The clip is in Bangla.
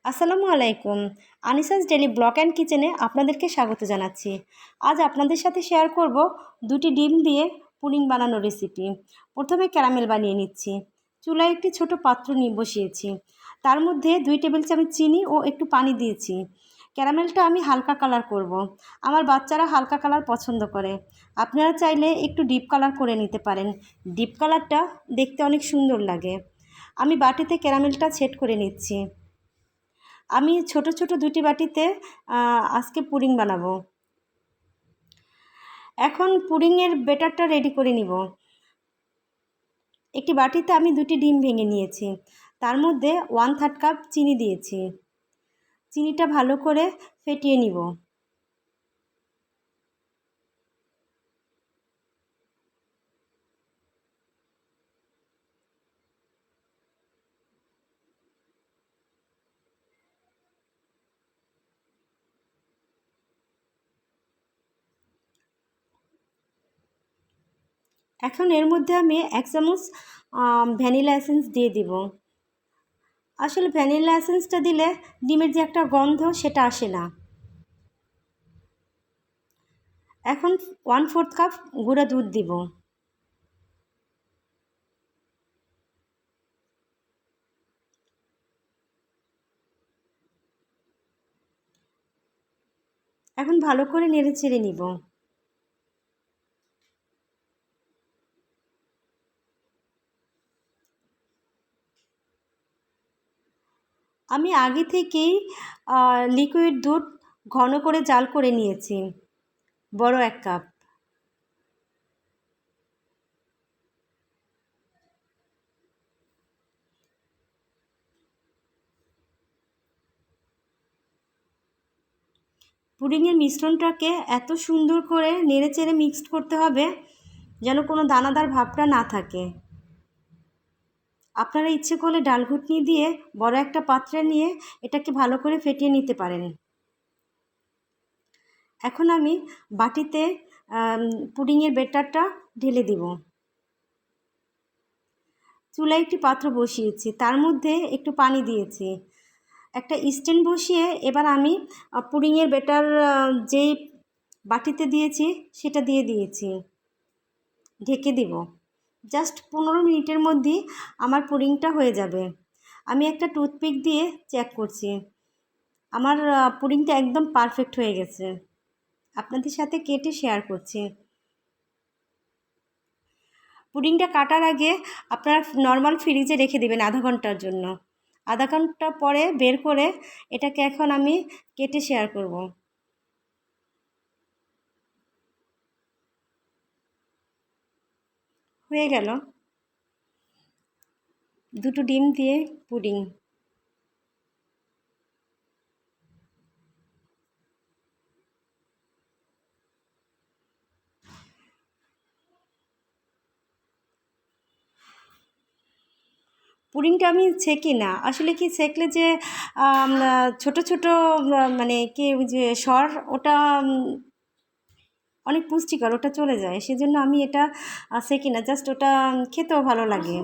আসসালামু আলাইকুম। আনিসাস ডেলি ব্লগ অ্যান্ড কিচেনে আপনাদেরকে স্বাগত জানাচ্ছি। আজ আপনাদের সাথে শেয়ার করব দুটি ডিম দিয়ে পুডিং বানানোর রেসিপি। প্রথমে ক্যারামেল বানিয়ে নিচ্ছি। চুলায় একটি ছোট পাত্র নিয়ে বসিয়েছি। তার মধ্যে 2 টেবিল চামচ চিনি ও একটু পানি দিয়েছি। ক্যারামেলটা আমি হালকা কালার করব। আমার বাচ্চারা হালকা কালার পছন্দ করে। আপনারা চাইলে একটু ডিপ কালার করে নিতে পারেন। ডিপ কালারটা দেখতে অনেক সুন্দর লাগে। আমি বাটিতে ক্যারামেলটা সেট করে নিচ্ছি। আমি ছোট ছোট দুটি বাটিতে আজকে পুডিং বানাবো। এখন পুডিংয়ের ব্যাটারটা রেডি করে নিব। একটি বাটিতে আমি 2টি ডিম ভেঙে নিয়েছি। তার মধ্যে 1/3 কাপ চিনি দিয়েছি। চিনিটা ভালো করে ফেটিয়ে নিব। এখন এর মধ্যে আমি 1 চামচ ভ্যানিলা এসেন্স দিয়ে দিব। আসলে ভ্যানিলা এসেন্সটা দিলে ডিমের যে একটা গন্ধ সেটা আসে না। এখন 1/4 কাপ গুঁড়া দুধ দিব। এখন ভালো করে নেড়ে চেড়ে নিব। আমি আগে থেকেই লিকুইড দুধ ঘন করে জাল করে নিয়েছি, বড় 1 কাপ। পুডিংয়ের মিশ্রণটাকে এত সুন্দর করে নেড়েচেড়ে মিক্সড করতে হবে যেন কোনো দানাদার ভাবটা না থাকে। আপনারা ইচ্ছে করলে ডাল ঘুটনি দিয়ে বড় একটা পাত্রে নিয়ে এটাকে ভালো করে ফেটিয়ে নিতে পারেন। এখন আমি বাটিতে পুডিংয়ের ব্যাটারটা ঢেলে দিব। চুলায় একটি পাত্র বসিয়েছি, তার মধ্যে একটু পানি দিয়েছি। একটা স্ট্যান্ড বসিয়ে এবার আমি পুডিংয়ের ব্যাটার যেই বাটিতে দিয়েছি সেটা দিয়ে দিয়েছি, ঢেকে দিব। জাস্ট 15 মিনিটের মধ্যেই আমার পুডিংটা হয়ে যাবে। আমি একটা টুথপিক দিয়ে চেক করছি, আমার পুডিংটা একদম পারফেক্ট হয়ে গেছে। আপনাদের সাথে কেটে শেয়ার করছি। পুডিংটা কাটার আগে আপনারা নর্মাল ফ্রিজে রেখে দেবেন আধা ঘন্টার জন্য। আধা ঘন্টা পরে বের করে এটাকে এখন আমি কেটে শেয়ার করব। হয়ে গেল 2টো ডিম দিয়ে পুডিং। পুডিংটা আমি ছেঁকি না, আসলে কি ছেঁকলে যে ছোট ছোট মানে কি ওই যে সর ওটা অনেক পুষ্টিকর, ওটা চলে যায়, সেজন্য আমি এটা ছেঁকি না। জাস্ট ওটা খেতেও ভালো লাগে।